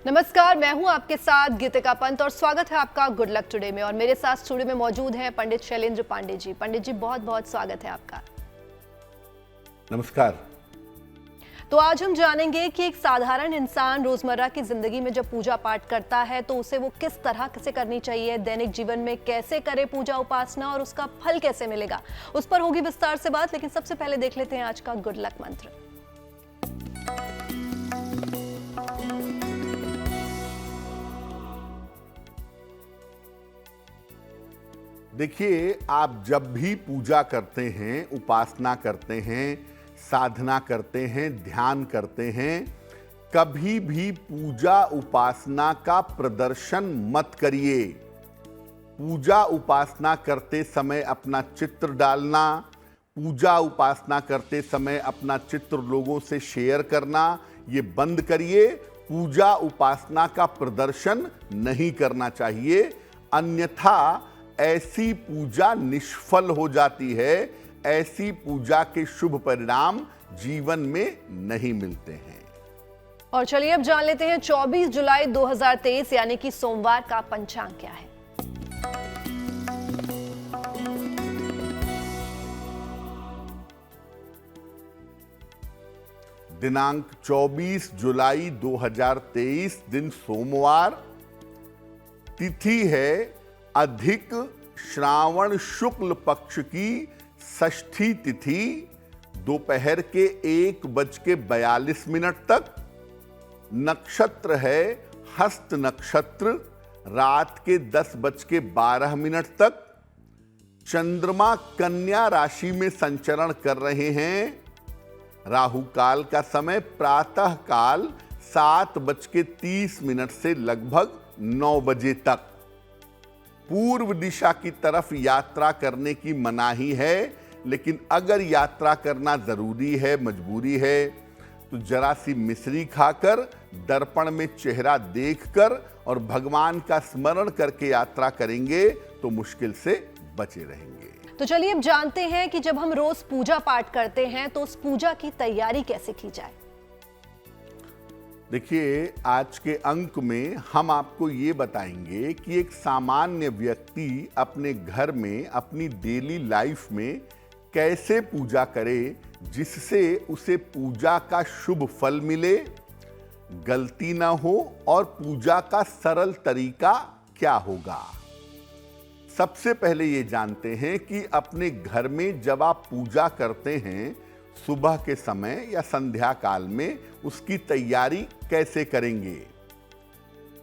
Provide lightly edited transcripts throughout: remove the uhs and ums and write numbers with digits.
नमस्कार, मैं हूं आपके साथ गीतिका पंत और स्वागत है आपका गुड लक टुडे में। और मेरे साथ स्टूडियो में मौजूद हैं पंडित शैलेंद्र पांडे जी। पंडित जी, बहुत बहुत स्वागत है आपका। नमस्कार। तो आज हम जानेंगे कि एक साधारण इंसान रोजमर्रा की जिंदगी में जब पूजा पाठ करता है तो उसे वो किस तरह से करनी चाहिए, दैनिक जीवन में कैसे करे पूजा उपासना और उसका फल कैसे मिलेगा, उस पर होगी विस्तार से बात। लेकिन सबसे पहले देख लेते हैं आज का गुड लक मंत्र। देखिए, आप जब भी पूजा करते हैं, उपासना करते हैं, साधना करते हैं, ध्यान करते हैं, कभी भी पूजा उपासना का प्रदर्शन मत करिए। पूजा उपासना करते समय अपना चित्र डालना, पूजा उपासना करते समय अपना चित्र लोगों से शेयर करना, ये बंद करिए। पूजा उपासना का प्रदर्शन नहीं करना चाहिए, अन्यथा ऐसी पूजा निष्फल हो जाती है। ऐसी पूजा के शुभ परिणाम जीवन में नहीं मिलते हैं। और चलिए अब जान लेते हैं 24 जुलाई 2023 यानी कि सोमवार का पंचांग क्या है। दिनांक 24 जुलाई 2023 दिन सोमवार। तिथि है अधिक श्रावण शुक्ल पक्ष की षष्ठी तिथि, दोपहर के 1:42 तक। नक्षत्र है हस्त नक्षत्र, रात के 10:12 तक। चंद्रमा कन्या राशि में संचरण कर रहे हैं। राहु काल का समय प्रातः काल 7:30 से लगभग 9 बजे तक। पूर्व दिशा की तरफ यात्रा करने की मनाही है, लेकिन अगर यात्रा करना जरूरी है, मजबूरी है, तो जरा सी मिश्री खाकर, दर्पण में चेहरा देखकर और भगवान का स्मरण करके यात्रा करेंगे तो मुश्किल से बचे रहेंगे। तो चलिए अब जानते हैं कि जब हम रोज पूजा पाठ करते हैं तो उस पूजा की तैयारी कैसे की जाए। देखिए, आज के अंक में हम आपको ये बताएंगे कि एक सामान्य व्यक्ति अपने घर में, अपनी डेली लाइफ में कैसे पूजा करे जिससे उसे पूजा का शुभ फल मिले, गलती ना हो, और पूजा का सरल तरीका क्या होगा। सबसे पहले ये जानते हैं कि अपने घर में जब आप पूजा करते हैं सुबह के समय या संध्या काल में, उसकी तैयारी कैसे करेंगे।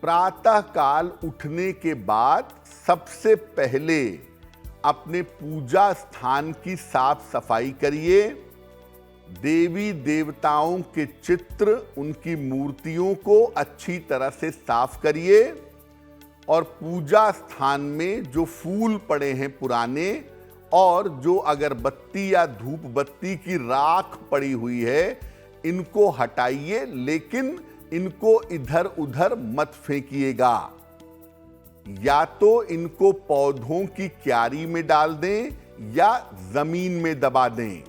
प्रातः काल उठने के बाद सबसे पहले अपने पूजा स्थान की साफ सफाई करिए। देवी देवताओं के चित्र, उनकी मूर्तियों को अच्छी तरह से साफ करिए और पूजा स्थान में जो फूल पड़े हैं पुराने और जो अगरबत्ती या धूप बत्ती की राख पड़ी हुई है, इनको हटाइए, लेकिन इनको इधर उधर मत फेंकिएगा। या तो इनको पौधों की क्यारी में डाल दें या जमीन में दबा दें।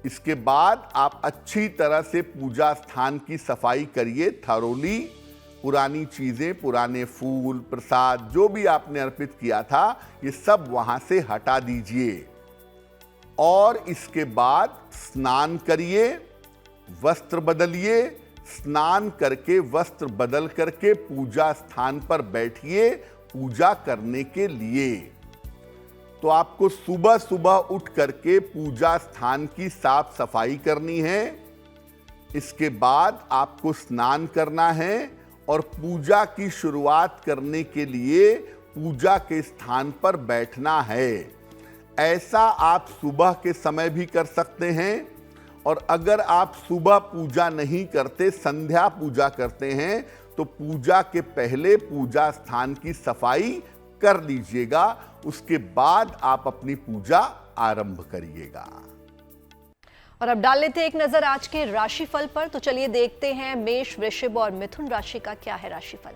इसके बाद आप अच्छी तरह से पूजा स्थान की सफाई करिए थरोली। पुरानी चीजें, पुराने फूल, प्रसाद, जो भी आपने अर्पित किया था, ये सब वहां से हटा दीजिए। और इसके बाद स्नान करिए, वस्त्र बदलिए। स्नान करके वस्त्र बदल करके पूजा स्थान पर बैठिए पूजा करने के लिए। तो आपको सुबह सुबह उठ करके पूजा स्थान की साफ सफाई करनी है। इसके बाद आपको स्नान करना है और पूजा की शुरुआत करने के लिए पूजा के स्थान पर बैठना है। ऐसा आप सुबह के समय भी कर सकते हैं, और अगर आप सुबह पूजा नहीं करते, संध्या पूजा करते हैं, तो पूजा के पहले पूजा स्थान की सफाई कर लीजिएगा। उसके बाद आप अपनी पूजा आरंभ करिएगा। और अब डाल लेते हैं एक नजर आज के राशिफल पर। तो चलिए देखते हैं मेष, वृषभ और मिथुन राशि का क्या है राशिफल।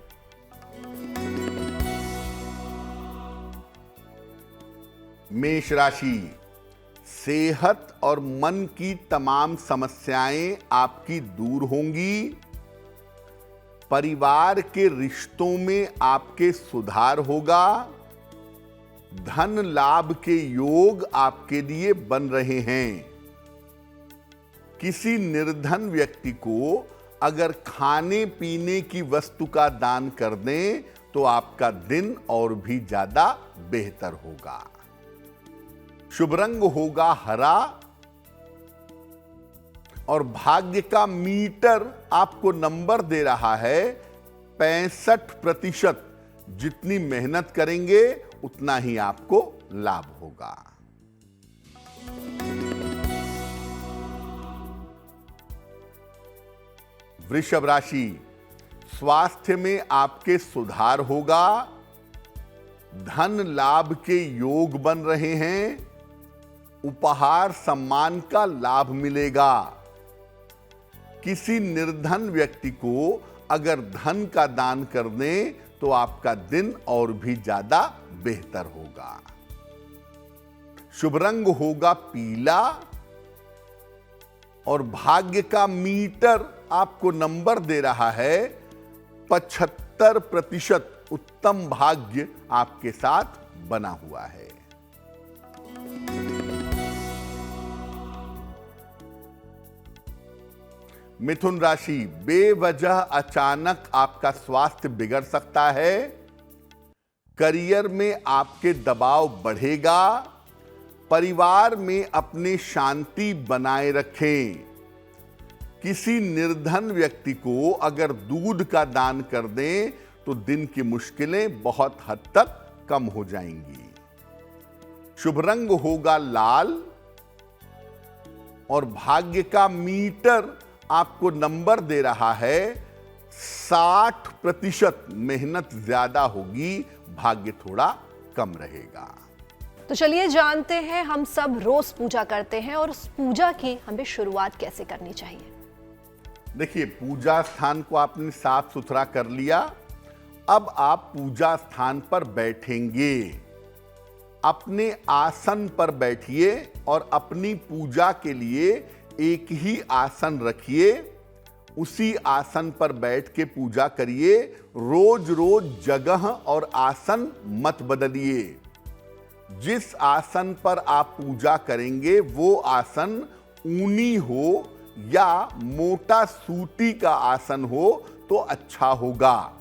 मेष राशि, सेहत और मन की तमाम समस्याएं आपकी दूर होंगी। परिवार के रिश्तों में आपके सुधार होगा। धन लाभ के योग आपके लिए बन रहे हैं। किसी निर्धन व्यक्ति को अगर खाने पीने की वस्तु का दान कर दें तो आपका दिन और भी ज्यादा बेहतर होगा। शुभ रंग होगा हरा और भाग्य का मीटर आपको नंबर दे रहा है 65%। जितनी मेहनत करेंगे उतना ही आपको लाभ होगा। वृषभ राशि, स्वास्थ्य में आपके सुधार होगा। धन लाभ के योग बन रहे हैं। उपहार सम्मान का लाभ मिलेगा। किसी निर्धन व्यक्ति को अगर धन का दान कर दें तो आपका दिन और भी ज्यादा बेहतर होगा। शुभ रंग होगा पीला और भाग्य का मीटर आपको नंबर दे रहा है 75%। उत्तम भाग्य आपके साथ बना हुआ है। मिथुन राशि, बेवजह अचानक आपका स्वास्थ्य बिगड़ सकता है। करियर में आपके दबाव बढ़ेगा। परिवार में अपनी शांति बनाए रखें। किसी निर्धन व्यक्ति को अगर दूध का दान कर दें तो दिन की मुश्किलें बहुत हद तक कम हो जाएंगी। शुभ रंग होगा लाल और भाग्य का मीटर आपको नंबर दे रहा है 60%। मेहनत ज्यादा होगी, भाग्य थोड़ा कम रहेगा। तो चलिए जानते हैं, हम सब रोज पूजा करते हैं और उस पूजा की हमें शुरुआत कैसे करनी चाहिए। देखिए, पूजा स्थान को आपने साफ सुथरा कर लिया। अब आप पूजा स्थान पर बैठेंगे। अपने आसन पर बैठिए और अपनी पूजा के लिए एक ही आसन रखिए। उसी आसन पर बैठ के पूजा करिए। रोज रोज जगह और आसन मत बदलिए। जिस आसन पर आप पूजा करेंगे वो आसन ऊनी हो या मोटा सूती का आसन हो तो अच्छा होगा।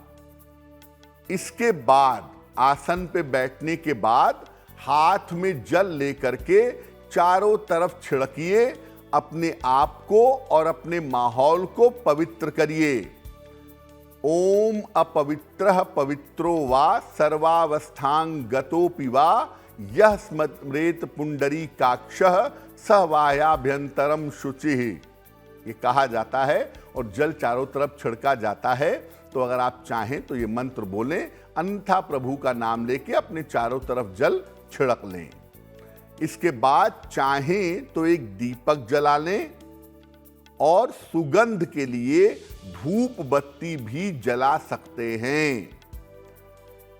इसके बाद आसन पे बैठने के बाद हाथ में जल लेकर के चारों तरफ छिड़किए। अपने आप को और अपने माहौल को पवित्र करिए। ओम अपवित्रः पवित्रो वा सर्वावस्थां गतोपि वा यह स्मरेत पुंडरीकाक्षः स वायाभ्यंतरम शुचिः। ये कहा जाता है और जल चारों तरफ छिड़का जाता है। तो अगर आप चाहें तो ये मंत्र बोलें, अन्यथा प्रभु का नाम लेके अपने चारों तरफ जल छिड़क लें। इसके बाद चाहें तो एक दीपक जला लें और सुगंध के लिए धूप बत्ती भी जला सकते हैं।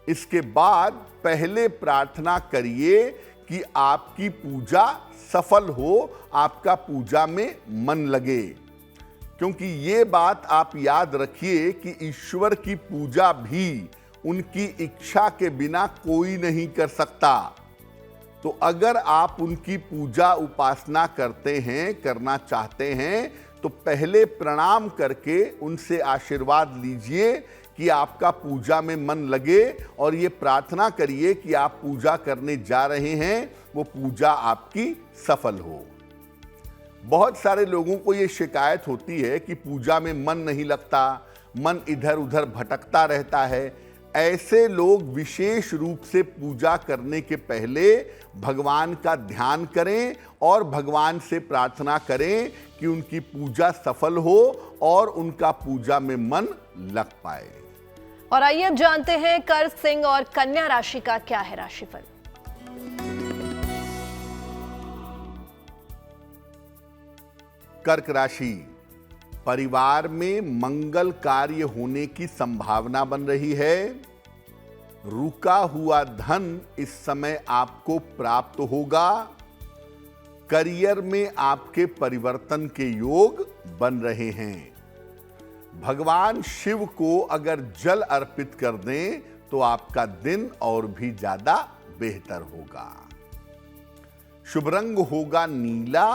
इसके बाद पहले प्रार्थना करिए कि आपकी पूजा सफल हो, आपका पूजा में मन लगे। क्योंकि ये बात आप याद रखिए कि ईश्वर की पूजा भी उनकी इच्छा के बिना कोई नहीं कर सकता। तो अगर आप उनकी पूजा उपासना करते हैं, करना चाहते हैं, तो पहले प्रणाम करके उनसे आशीर्वाद लीजिए कि आपका पूजा में मन लगे और ये प्रार्थना करिए कि आप पूजा करने जा रहे हैं वो पूजा आपकी सफल हो। बहुत सारे लोगों को ये शिकायत होती है कि पूजा में मन नहीं लगता, मन इधर उधर भटकता रहता है। ऐसे लोग विशेष रूप से पूजा करने के पहले भगवान का ध्यान करें और भगवान से प्रार्थना करें कि उनकी पूजा सफल हो और उनका पूजा में मन लग पाए। और आइए अब जानते हैं कर्क, सिंह और कन्या राशि का क्या है राशिफल। कर्क राशि, परिवार में मंगल कार्य होने की संभावना बन रही है। रुका हुआ धन इस समय आपको प्राप्त होगा। करियर में आपके परिवर्तन के योग बन रहे हैं। भगवान शिव को अगर जल अर्पित कर दें तो आपका दिन और भी ज्यादा बेहतर होगा। शुभ रंग होगा नीला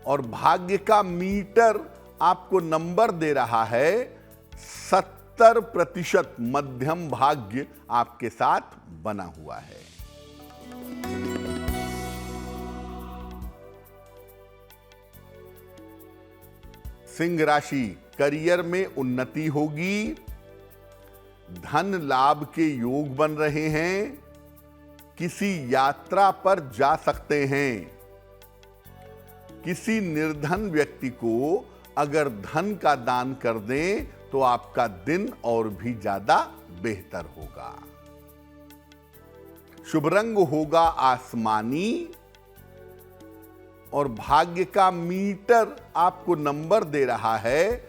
और भाग्य का मीटर आपको नंबर दे रहा है 70% मध्यम भाग्य आपके साथ बना हुआ है। सिंह राशि, करियर में उन्नति होगी, धन लाभ के योग बन रहे हैं, किसी यात्रा पर जा सकते हैं। किसी निर्धन व्यक्ति को अगर धन का दान कर दें तो आपका दिन और भी ज्यादा बेहतर होगा। शुभ रंग होगा आसमानी और भाग्य का मीटर आपको नंबर दे रहा है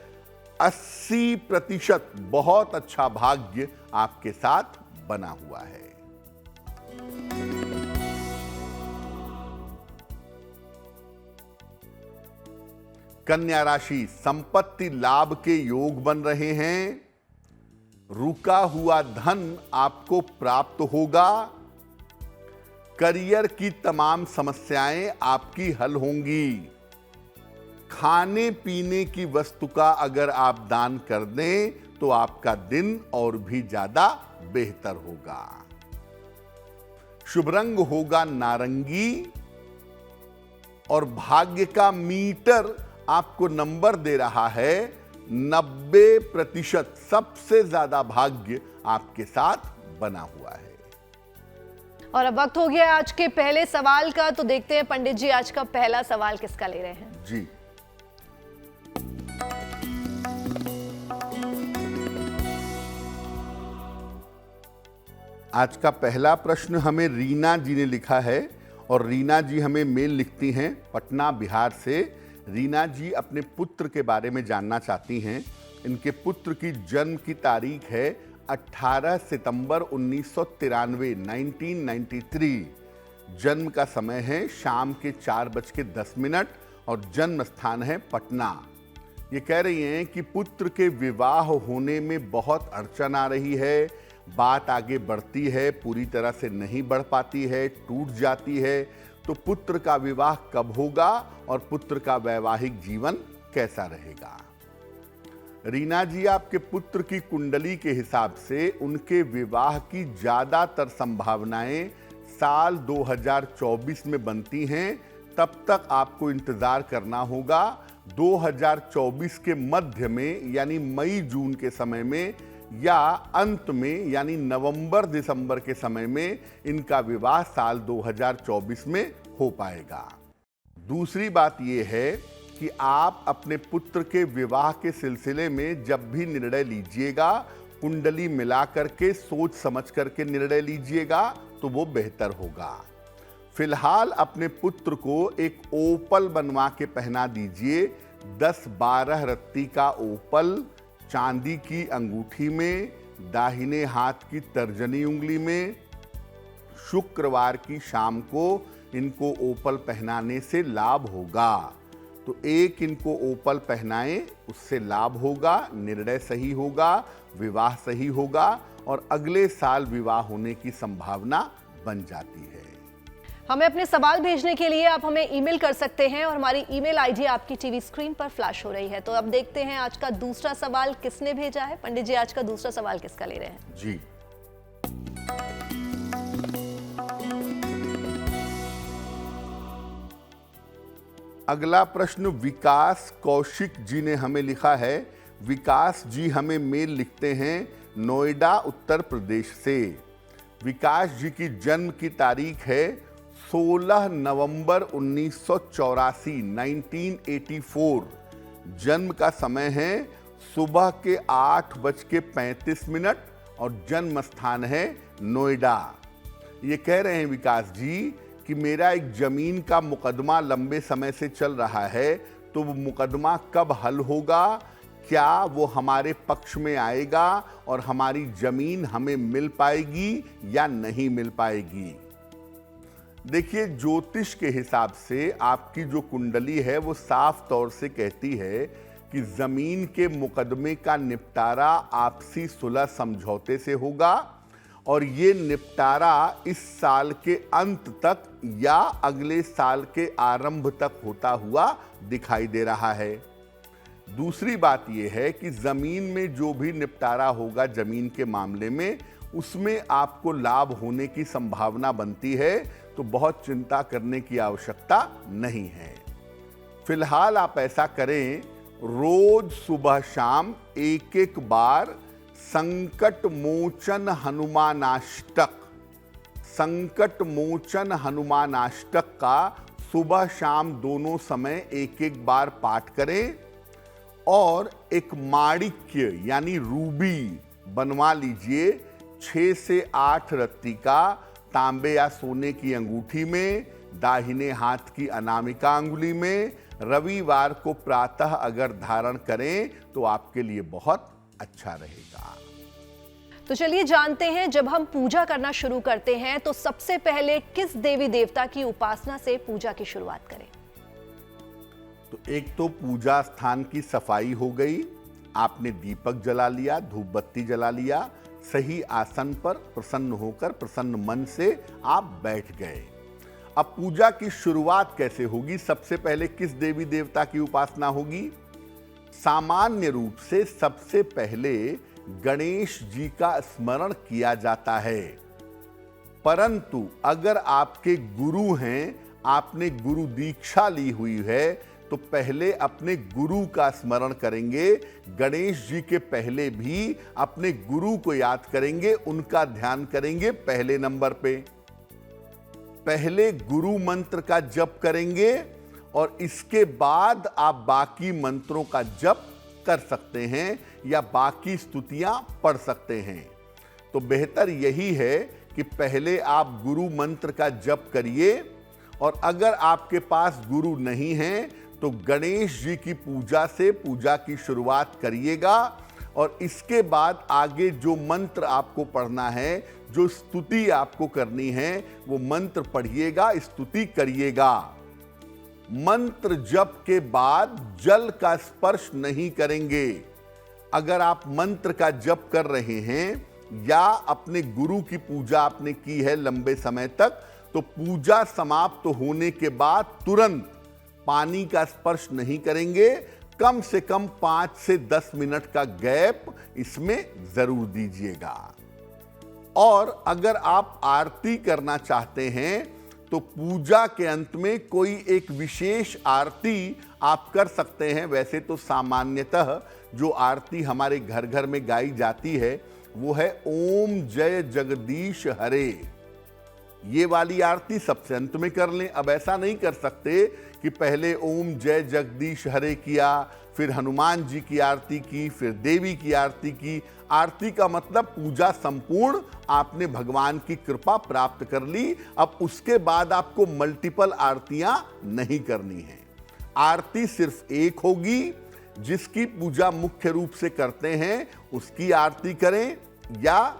80%। बहुत अच्छा भाग्य आपके साथ बना हुआ है। कन्या राशि, संपत्ति लाभ के योग बन रहे हैं, रुका हुआ धन आपको प्राप्त होगा, करियर की तमाम समस्याएं आपकी हल होंगी। खाने पीने की वस्तु का अगर आप दान कर दें तो आपका दिन और भी ज्यादा बेहतर होगा। शुभ रंग होगा नारंगी और भाग्य का मीटर आपको नंबर दे रहा है 90%। सबसे ज्यादा भाग्य आपके साथ बना हुआ है। और अब वक्त हो गया आज के पहले सवाल का, तो देखते हैं पंडित जी आज का पहला सवाल किसका ले रहे हैं। जी, आज का पहला प्रश्न हमें रीना जी ने लिखा है और रीना जी हमें मेल लिखती हैं पटना बिहार से। रीना जी अपने पुत्र के बारे में जानना चाहती हैं। इनके पुत्र की जन्म की तारीख है 18 सितंबर 1993, 1993। जन्म का समय है शाम के 4:10 और जन्म स्थान है पटना। ये कह रही हैं कि पुत्र के विवाह होने में बहुत अड़चन आ रही है, बात आगे बढ़ती है, पूरी तरह से नहीं बढ़ पाती है, टूट जाती है। तो पुत्र का विवाह कब होगा और पुत्र का वैवाहिक जीवन कैसा रहेगा? रीना जी, आपके पुत्र की कुंडली के हिसाब से उनके विवाह की ज्यादातर संभावनाएं साल 2024 में बनती हैं। तब तक आपको इंतजार करना होगा। 2024 के मध्य में यानी मई जून के समय में या अंत में यानी नवंबर दिसंबर के समय में इनका विवाह साल 2024 में हो पाएगा। दूसरी बात यह है कि आप अपने पुत्र के विवाह के सिलसिले में जब भी निर्णय लीजिएगा, कुंडली मिला करके सोच समझ करके निर्णय लीजिएगा तो वो बेहतर होगा। फिलहाल अपने पुत्र को एक ओपल बनवा के पहना दीजिए। 10-12 रत्ती का ओपल चांदी की अंगूठी में, दाहिने हाथ की तर्जनी उंगली में। शुक्रवार की शाम को इनको ओपल पहनाने से लाभ होगा। तो एक इनको ओपल पहनाएं, उससे लाभ होगा, निर्णय सही होगा, विवाह सही होगा और अगले साल विवाह होने की संभावना बन जाती है। हमें अपने सवाल भेजने के लिए आप हमें ईमेल कर सकते हैं और हमारी ईमेल आईडी आपकी टीवी स्क्रीन पर फ्लैश हो रही है। तो अब देखते हैं आज का दूसरा सवाल किसने भेजा है। पंडित जी, आज का दूसरा सवाल किसका ले रहे हैं? जी, अगला प्रश्न विकास कौशिक जी ने हमें लिखा है। विकास जी हमें मेल लिखते हैं नोएडा उत्तर प्रदेश से। विकास जी की जन्म की तारीख है 16 नवंबर 1984, 1984। जन्म का समय है सुबह के 8:35 और जन्म स्थान है नोएडा। ये कह रहे हैं विकास जी कि मेरा एक जमीन का मुकदमा लंबे समय से चल रहा है, तो वो मुकदमा कब हल होगा, क्या वो हमारे पक्ष में आएगा और हमारी जमीन हमें मिल पाएगी या नहीं मिल पाएगी। देखिए, ज्योतिष के हिसाब से आपकी जो कुंडली है वो साफ तौर से कहती है कि जमीन के मुकदमे का निपटारा आपसी सुलह समझौते से होगा और ये निपटारा इस साल के अंत तक या अगले साल के आरंभ तक होता हुआ दिखाई दे रहा है। दूसरी बात यह है कि जमीन में जो भी निपटारा होगा जमीन के मामले में, उसमें आपको लाभ होने की संभावना बनती है, तो बहुत चिंता करने की आवश्यकता नहीं है। फिलहाल आप ऐसा करें, रोज सुबह शाम एक एक बार संकट मोचन हनुमानाष्टक का सुबह शाम दोनों समय एक एक बार पाठ करें और एक माणिक्य यानी रूबी बनवा लीजिए 6 से 8 रत्ती का, तांबे या सोने की अंगूठी में, दाहिने हाथ की अनामिका अंगुली में। रविवार को प्रातः अगर धारण करें तो आपके लिए बहुत अच्छा रहेगा। तो चलिए जानते हैं, जब हम पूजा करना शुरू करते हैं तो सबसे पहले किस देवी देवता की उपासना से पूजा की शुरुआत करें? तो एक तो पूजा स्थान की सफाई हो गई, आपने दीपक जला लिया, धूप बत्ती जला लिया, सही आसन पर प्रसन्न होकर प्रसन्न मन से आप बैठ गए। अब पूजा की शुरुआत कैसे होगी? सबसे पहले किस देवी देवता की उपासना होगी? सामान्य रूप से सबसे पहले गणेश जी का स्मरण किया जाता है, परंतु अगर आपके गुरु हैं, आपने गुरु दीक्षा ली हुई है, तो पहले अपने गुरु का स्मरण करेंगे। गणेश जी के पहले भी अपने गुरु को याद करेंगे, उनका ध्यान करेंगे पहले नंबर पे। पहले गुरु मंत्र का जप करेंगे और इसके बाद आप बाकी मंत्रों का जप कर सकते हैं या बाकी स्तुतियां पढ़ सकते हैं। तो बेहतर यही है कि पहले आप गुरु मंत्र का जप करिए, और अगर आपके पास गुरु नहीं है तो गणेश जी की पूजा से पूजा की शुरुआत करिएगा, और इसके बाद आगे जो मंत्र आपको पढ़ना है, जो स्तुति आपको करनी है, वो मंत्र पढ़िएगा, स्तुति करिएगा। मंत्र जप के बाद जल का स्पर्श नहीं करेंगे। अगर आप मंत्र का जप कर रहे हैं या अपने गुरु की पूजा आपने की है लंबे समय तक, तो पूजा समाप्त होने के बाद तुरंत पानी का स्पर्श नहीं करेंगे। कम से कम 5 से 10 मिनट का गैप इसमें जरूर दीजिएगा। और अगर आप आरती करना चाहते हैं तो पूजा के अंत में कोई एक विशेष आरती आप कर सकते हैं। वैसे तो सामान्यतः जो आरती हमारे घर घर में गाई जाती है वो है ओम जय जगदीश हरे। ये वाली आरती सबसे अंत में कर लें। अब ऐसा नहीं कर सकते कि पहले ओम जय जगदीश हरे किया, फिर हनुमान जी की आरती की, फिर देवी की आरती की। आरती का मतलब पूजा संपूर्ण, आपने भगवान की कृपा प्राप्त कर ली। अब उसके बाद आपको मल्टीपल आरतियां नहीं करनी है। आरती सिर्फ एक होगी। जिसकी पूजा मुख्य रूप से करते हैं उसकी आरती करें, या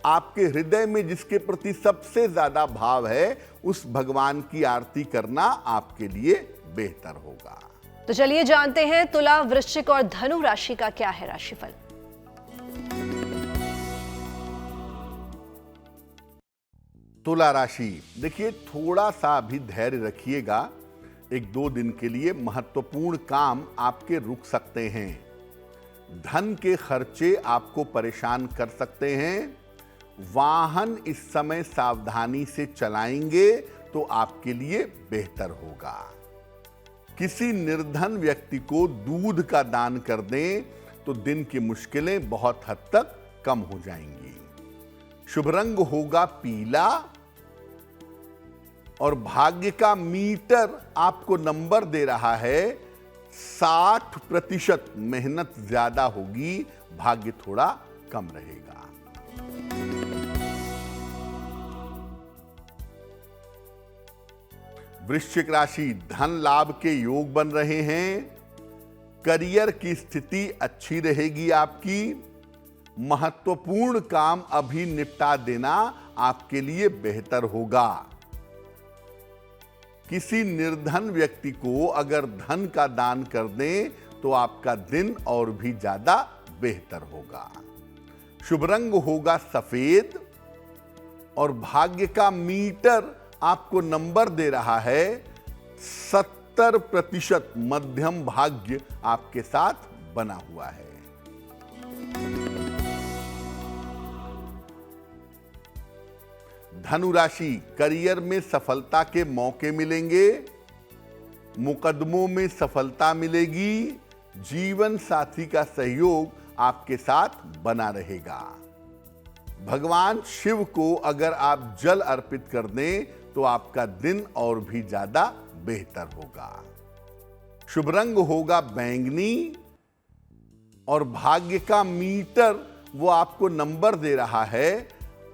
आपके हृदय में जिसके प्रति सबसे ज्यादा भाव है उस भगवान की आरती करना आपके लिए बेहतर होगा। तो चलिए जानते हैं तुला, वृश्चिक और धनु राशि का क्या है राशिफल। तुला राशि, देखिए थोड़ा सा अभी धैर्य रखिएगा। 1-2 दिन के लिए महत्वपूर्ण काम आपके रुक सकते हैं। धन के खर्चे आपको परेशान कर सकते हैं। वाहन इस समय सावधानी से चलाएंगे तो आपके लिए बेहतर होगा। किसी निर्धन व्यक्ति को दूध का दान कर दें तो दिन की मुश्किलें बहुत हद तक कम हो जाएंगी। शुभ रंग होगा पीला, और भाग्य का मीटर आपको नंबर दे रहा है 60%। मेहनत ज्यादा होगी, भाग्य थोड़ा कम रहेगा। वृश्चिक राशि, धन लाभ के योग बन रहे हैं। करियर की स्थिति अच्छी रहेगी आपकी। महत्वपूर्ण काम अभी निपटा देना आपके लिए बेहतर होगा। किसी निर्धन व्यक्ति को अगर धन का दान कर दें तो आपका दिन और भी ज्यादा बेहतर होगा। शुभ रंग होगा सफेद और भाग्य का मीटर आपको नंबर दे रहा है 70%। मध्यम भाग्य आपके साथ बना हुआ है। धनु राशि, करियर में सफलता के मौके मिलेंगे, मुकदमों में सफलता मिलेगी, जीवन साथी का सहयोग आपके साथ बना रहेगा। भगवान शिव को अगर आप जल अर्पित कर दें तो आपका दिन और भी ज्यादा बेहतर होगा। शुभ रंग होगा बैंगनी और भाग्य का मीटर वो आपको नंबर दे रहा है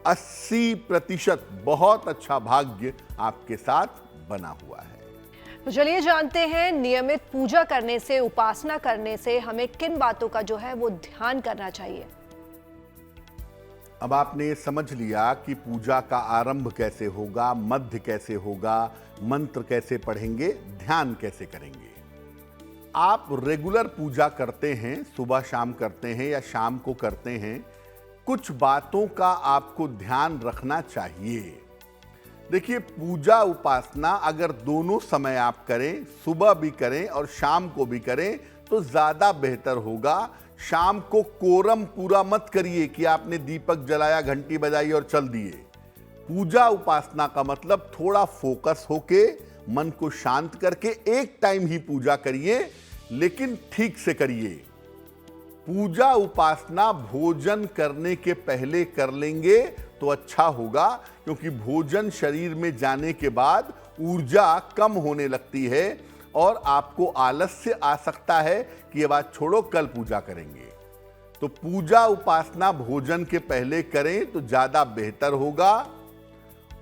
80%। बहुत अच्छा भाग्य आपके साथ बना हुआ है। तो चलिए जानते हैं नियमित पूजा करने से, उपासना करने से हमें किन बातों का जो है वो ध्यान करना चाहिए। अब आपने ये समझ लिया कि पूजा का आरंभ कैसे होगा, मध्य कैसे होगा, मंत्र कैसे पढ़ेंगे, ध्यान कैसे करेंगे। आप रेगुलर पूजा करते हैं, सुबह शाम करते हैं या शाम को करते हैं, कुछ बातों का आपको ध्यान रखना चाहिए। देखिए, पूजा उपासना अगर दोनों समय आप करें, सुबह भी करें और शाम को भी करें तो ज्यादा बेहतर होगा। शाम को कोरम पूरा मत करिए कि आपने दीपक जलाया, घंटी बजाई और चल दिए। पूजा उपासना का मतलब थोड़ा फोकस होके, मन को शांत करके एक टाइम ही पूजा करिए, लेकिन ठीक से करिए। पूजा उपासना भोजन करने के पहले कर लेंगे तो अच्छा होगा, क्योंकि भोजन शरीर में जाने के बाद ऊर्जा कम होने लगती है और आपको आलस्य आ सकता है कि ये बात छोड़ो, कल पूजा करेंगे। तो पूजा उपासना भोजन के पहले करें तो ज्यादा बेहतर होगा।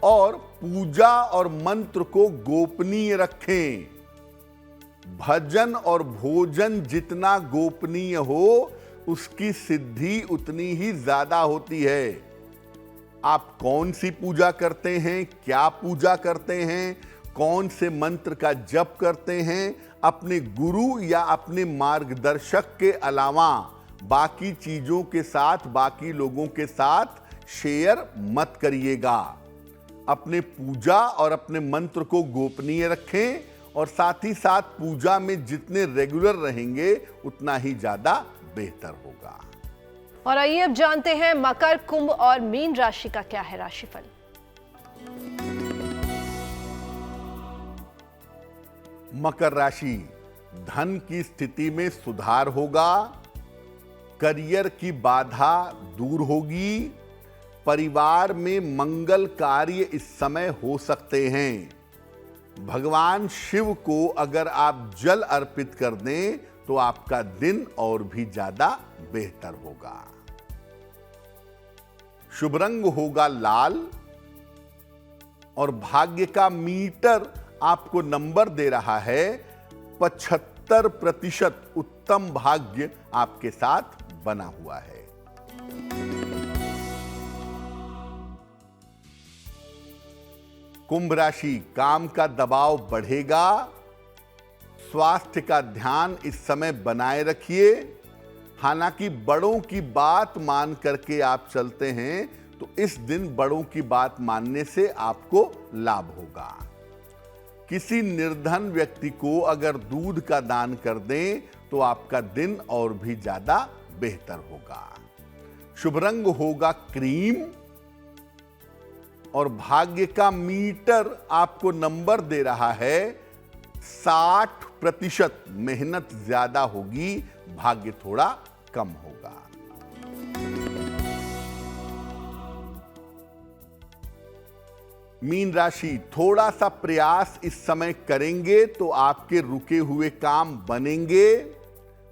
और पूजा और मंत्र को गोपनीय रखें। भजन और भोजन जितना गोपनीय हो उसकी सिद्धि उतनी ही ज्यादा होती है। आप कौन सी पूजा करते हैं, क्या पूजा करते हैं, कौन से मंत्र का जप करते हैं, अपने गुरु या अपने मार्गदर्शक के अलावा बाकी चीजों के साथ, बाकी लोगों के साथ शेयर मत करिएगा। अपने पूजा और अपने मंत्र को गोपनीय रखें और साथ ही साथ पूजा में जितने रेगुलर रहेंगे उतना ही ज्यादा बेहतर होगा। और आइए अब जानते हैं मकर, कुंभ और मीन राशि का क्या है राशिफल। मकर राशि, धन की स्थिति में सुधार होगा, करियर की बाधा दूर होगी, परिवार में मंगल कार्य इस समय हो सकते हैं। भगवान शिव को अगर आप जल अर्पित कर दें तो आपका दिन और भी ज्यादा बेहतर होगा। शुभ रंग होगा लाल और भाग्य का मीटर आपको नंबर दे रहा है 75%। उत्तम भाग्य आपके साथ बना हुआ है। कुंभ राशि, काम का दबाव बढ़ेगा, स्वास्थ्य का ध्यान इस समय बनाए रखिए। हालांकि बड़ों की बात मान करके आप चलते हैं तो इस दिन बड़ों की बात मानने से आपको लाभ होगा। किसी निर्धन व्यक्ति को अगर दूध का दान कर दें तो आपका दिन और भी ज्यादा बेहतर होगा। शुभ रंग होगा क्रीम और भाग्य का मीटर आपको नंबर दे रहा है 60%। मेहनत ज्यादा होगी, भाग्य थोड़ा कम होगा। मीन राशि, थोड़ा सा प्रयास इस समय करेंगे तो आपके रुके हुए काम बनेंगे,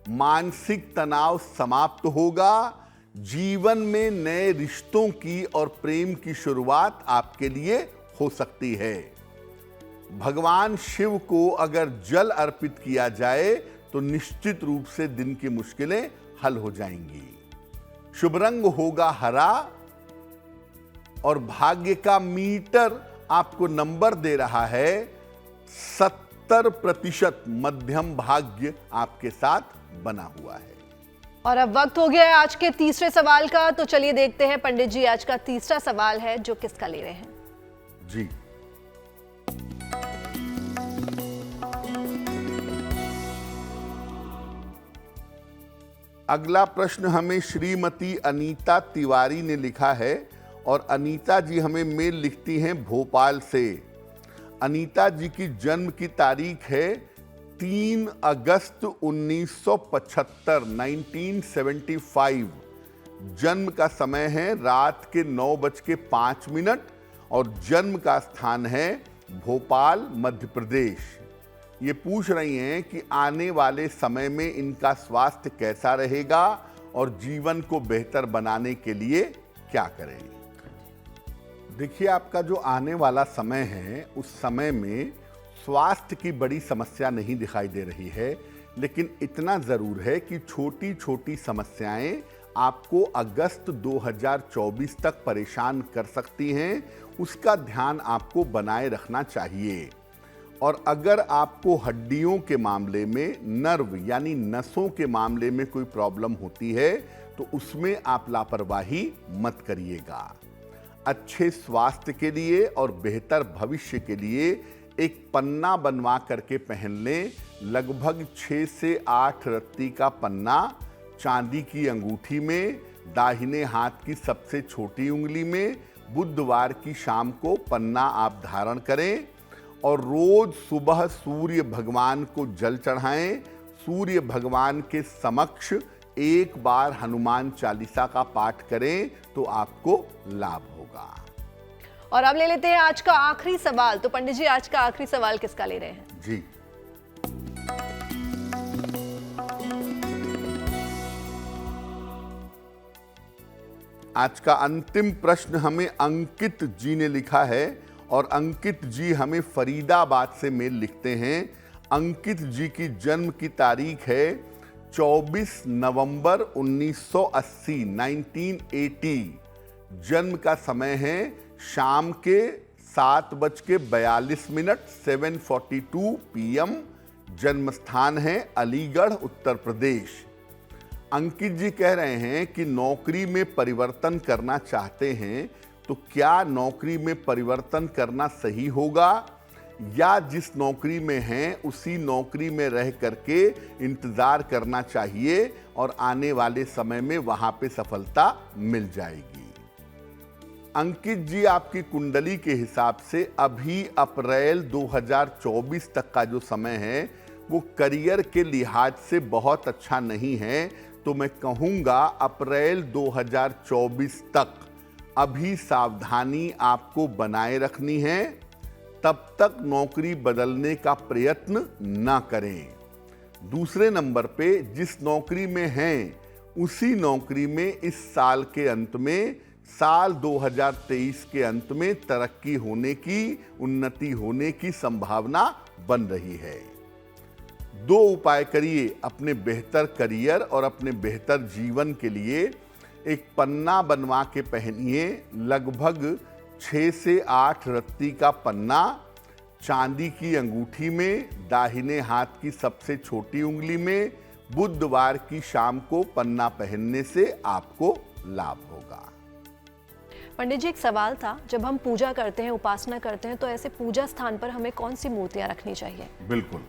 मानसिक तनाव समाप्त होगा, जीवन में नए रिश्तों की और प्रेम की शुरुआत आपके लिए हो सकती है। भगवान शिव को अगर जल अर्पित किया जाए तो निश्चित रूप से दिन की मुश्किलें हल हो जाएंगी। शुभ रंग होगा हरा और भाग्य का मीटर आपको नंबर दे रहा है 70%। मध्यम भाग्य आपके साथ बना हुआ है। और अब वक्त हो गया है आज के तीसरे सवाल का, तो चलिए देखते हैं पंडित जी आज का तीसरा सवाल है जो किसका ले रहे हैं। जी, अगला प्रश्न हमें श्रीमती अनीता तिवारी ने लिखा है और अनीता जी हमें मेल लिखती हैं भोपाल से। अनीता जी की जन्म की तारीख है 3 अगस्त 1975, 1975। जन्म का समय है रात के 9:05 और जन्म का स्थान है भोपाल, मध्य प्रदेश। ये पूछ रही हैं कि आने वाले समय में इनका स्वास्थ्य कैसा रहेगा और जीवन को बेहतर बनाने के लिए क्या करें। देखिए, आपका जो आने वाला समय है उस समय में स्वास्थ्य की बड़ी समस्या नहीं दिखाई दे रही है, लेकिन इतना ज़रूर है कि छोटी छोटी समस्याएं आपको अगस्त 2024 तक परेशान कर सकती हैं। उसका ध्यान आपको बनाए रखना चाहिए। और अगर आपको हड्डियों के मामले में, नर्व यानी नसों के मामले में कोई प्रॉब्लम होती है तो उसमें आप लापरवाही मत करिएगा। अच्छे स्वास्थ्य के लिए और बेहतर भविष्य के लिए एक पन्ना बनवा करके पहन लें। लगभग 6 से 8 रत्ती का पन्ना चांदी की अंगूठी में, दाहिने हाथ की सबसे छोटी उंगली में। बुधवार की शाम को पन्ना आप धारण करें और रोज सुबह सूर्य भगवान को जल चढ़ाएं। सूर्य भगवान के समक्ष एक बार हनुमान चालीसा का पाठ करें तो आपको लाभ होगा। और अब ले लेते हैं आज का आखिरी सवाल। तो पंडित जी आज का आखिरी सवाल किसका ले रहे हैं? जी, आज का अंतिम प्रश्न हमें अंकित जी ने लिखा है और अंकित जी हमें फरीदाबाद से मेल लिखते हैं। अंकित जी की जन्म की तारीख है 24 नवंबर 1980, 1980। जन्म का समय है शाम के 7:42, 7:42 PM। जन्म स्थान है अलीगढ़, उत्तर प्रदेश। अंकित जी कह रहे हैं कि नौकरी में परिवर्तन करना चाहते हैं, तो क्या नौकरी में परिवर्तन करना सही होगा या जिस नौकरी में हैं उसी नौकरी में रह करके इंतजार करना चाहिए और आने वाले समय में वहां पे सफलता मिल जाएगी। अंकित जी, आपकी कुंडली के हिसाब से अभी अप्रैल 2024 तक का जो समय है वो करियर के लिहाज से बहुत अच्छा नहीं है। तो मैं कहूँगा अप्रैल 2024 तक अभी सावधानी आपको बनाए रखनी है। तब तक नौकरी बदलने का प्रयत्न ना करें। दूसरे नंबर पे जिस नौकरी में हैं उसी नौकरी में इस साल के अंत में, साल 2023 के अंत में तरक्की होने की, उन्नति होने की संभावना बन रही है। 2 उपाय करिए अपने बेहतर करियर और अपने बेहतर जीवन के लिए। एक पन्ना बनवा के पहनिए, लगभग 6 से 8 रत्ती का पन्ना, चांदी की अंगूठी में, दाहिने हाथ की सबसे छोटी उंगली में। बुधवार की शाम को पन्ना पहनने से आपको लाभ होगा। पंडित जी एक सवाल था, जब हम पूजा करते हैं, उपासना करते हैं, तो ऐसे पूजा स्थान पर हमें कौन सी मूर्तियां रखनी चाहिए? बिल्कुल।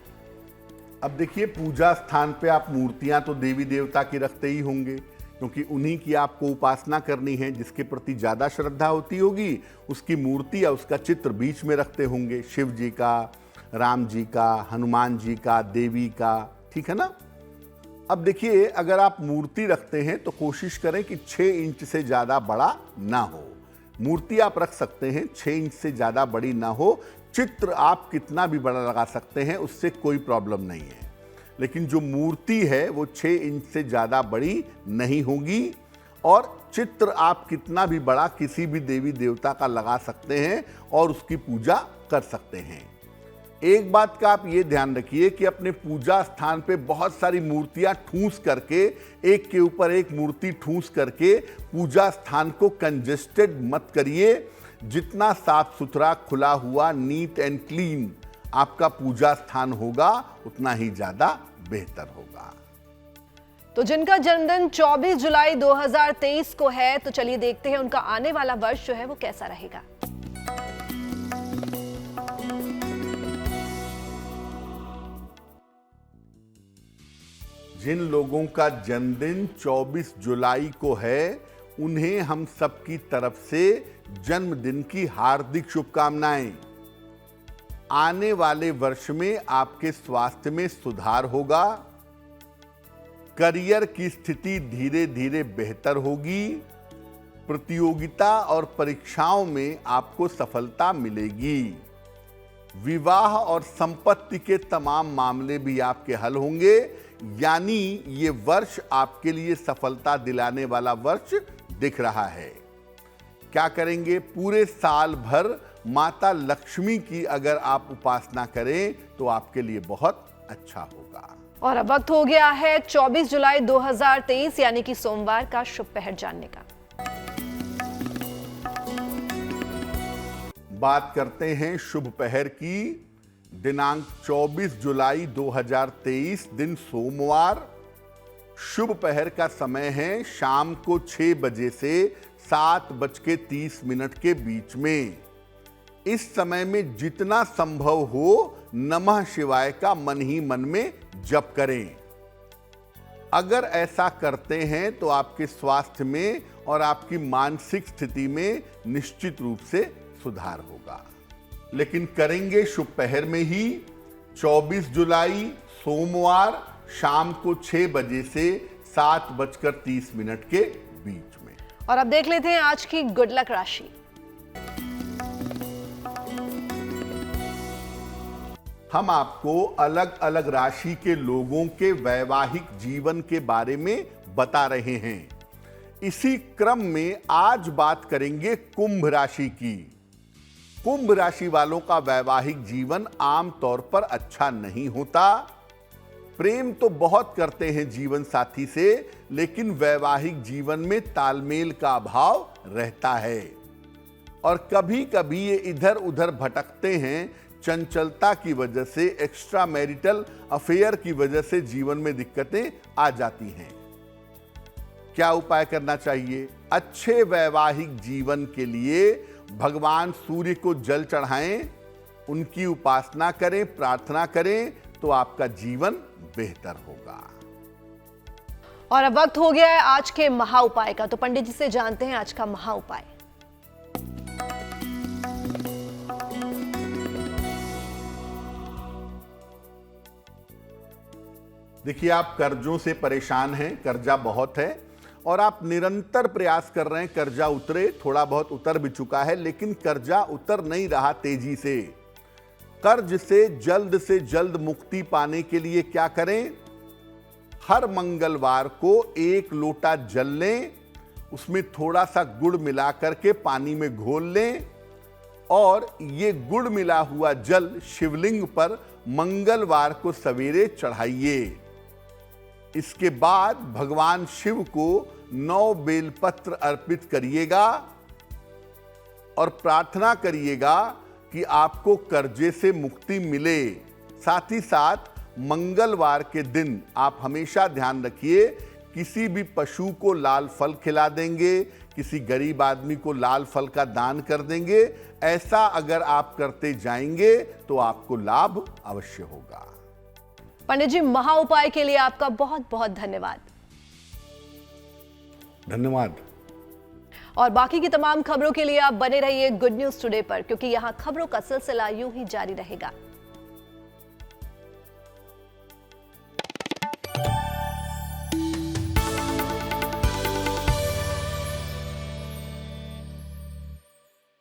अब देखिए, पूजा स्थान पे आप मूर्तियां तो देवी देवता की रखते ही होंगे, क्योंकि उन्हीं की आपको उपासना करनी है। जिसके प्रति ज़्यादा श्रद्धा होती होगी उसकी मूर्ति या उसका चित्र बीच में रखते होंगे। शिव जी का, राम जी का, हनुमान जी का, देवी का, ठीक है ना। अब देखिए, अगर आप मूर्ति रखते हैं तो कोशिश करें कि 6 इंच से ज़्यादा बड़ा ना हो। मूर्ति आप रख सकते हैं, 6 इंच से ज़्यादा बड़ी ना हो। चित्र आप कितना भी बड़ा लगा सकते हैं, उससे कोई प्रॉब्लम नहीं है। लेकिन जो मूर्ति है वो 6 इंच से ज़्यादा बड़ी नहीं होगी। और चित्र आप कितना भी बड़ा किसी भी देवी देवता का लगा सकते हैं और उसकी पूजा कर सकते हैं। एक बात का आप ये ध्यान रखिए कि अपने पूजा स्थान पे बहुत सारी मूर्तियां ठूंस करके, एक के ऊपर एक मूर्ति ठूंस करके पूजा स्थान को कंजेस्टेड मत करिए। जितना साफ सुथरा, खुला हुआ, नीट एंड क्लीन आपका पूजा स्थान होगा उतना ही ज़्यादा बेहतर होगा। तो जिनका जन्मदिन 24 जुलाई 2023 को है, तो चलिए देखते हैं उनका आने वाला वर्ष जो है वो कैसा रहेगा। जिन लोगों का जन्मदिन 24 जुलाई को है, उन्हें हम सबकी तरफ से जन्मदिन की हार्दिक शुभकामनाएं। आने वाले वर्ष में आपके स्वास्थ्य में सुधार होगा, करियर की स्थिति धीरे धीरे बेहतर होगी, प्रतियोगिता और परीक्षाओं में आपको सफलता मिलेगी, विवाह और संपत्ति के तमाम मामले भी आपके हल होंगे। यानी ये वर्ष आपके लिए सफलता दिलाने वाला वर्ष दिख रहा है। क्या करेंगे? पूरे साल भर माता लक्ष्मी की अगर आप उपासना करें तो आपके लिए बहुत अच्छा होगा। और अब वक्त हो गया है 24 जुलाई 2023 यानी कि सोमवार का शुभ पहर जानने का। बात करते हैं शुभ पहर की। दिनांक 24 जुलाई 2023 दिन सोमवार। शुभ पहर का समय है शाम को 6 बजे से 7:30 के बीच में। इस समय में जितना संभव हो नमः शिवाय का मन ही मन में जप करें। अगर ऐसा करते हैं तो आपके स्वास्थ्य में और आपकी मानसिक स्थिति में निश्चित रूप से सुधार होगा। लेकिन करेंगे शुभ पहर में ही 24 जुलाई सोमवार शाम को 6 बजे से 7:30 के बीच में। और अब देख लेते हैं आज की गुड लक राशि। हम आपको अलग अलग राशि के लोगों के वैवाहिक जीवन के बारे में बता रहे हैं। इसी क्रम में आज बात करेंगे कुंभ राशि की। कुंभ राशि वालों का वैवाहिक जीवन आमतौर पर अच्छा नहीं होता। प्रेम तो बहुत करते हैं जीवन साथी से, लेकिन वैवाहिक जीवन में तालमेल का अभाव रहता है और कभी कभी ये इधर उधर भटकते हैं। चंचलता की वजह से, एक्स्ट्रा मैरिटल अफेयर की वजह से जीवन में दिक्कतें आ जाती हैं। क्या उपाय करना चाहिए? अच्छे वैवाहिक जीवन के लिए भगवान सूर्य को जल चढ़ाएं, उनकी उपासना करें, प्रार्थना करें, तो आपका जीवन बेहतर होगा। और अब वक्त हो गया है आज के महा उपाय का। तो पंडित जी से जानते हैं आज का महा उपाय। देखिए, आप कर्जों से परेशान हैं, कर्जा बहुत है और आप निरंतर प्रयास कर रहे हैं कर्जा उतरे। थोड़ा बहुत उतर भी चुका है, लेकिन कर्जा उतर नहीं रहा तेजी से। कर्ज से जल्द मुक्ति पाने के लिए क्या करें? हर मंगलवार को 1 लोटा जल लें, उसमें थोड़ा सा गुड़ मिला करके पानी में घोल लें और ये गुड़ मिला हुआ जल शिवलिंग पर मंगलवार को सवेरे चढ़ाइए। इसके बाद भगवान शिव को 9 बेलपत्र अर्पित करिएगा और प्रार्थना करिएगा कि आपको कर्जे से मुक्ति मिले। साथ ही साथ मंगलवार के दिन आप हमेशा ध्यान रखिए, किसी भी पशु को लाल फल खिला देंगे, किसी गरीब आदमी को लाल फल का दान कर देंगे। ऐसा अगर आप करते जाएंगे तो आपको लाभ अवश्य होगा। पंडित जी, महा उपाय के लिए आपका बहुत बहुत धन्यवाद। धन्यवाद। और बाकी की तमाम खबरों के लिए आप बने रहिए गुड न्यूज टुडे पर, क्योंकि यहां खबरों का सिलसिला यूं ही जारी रहेगा।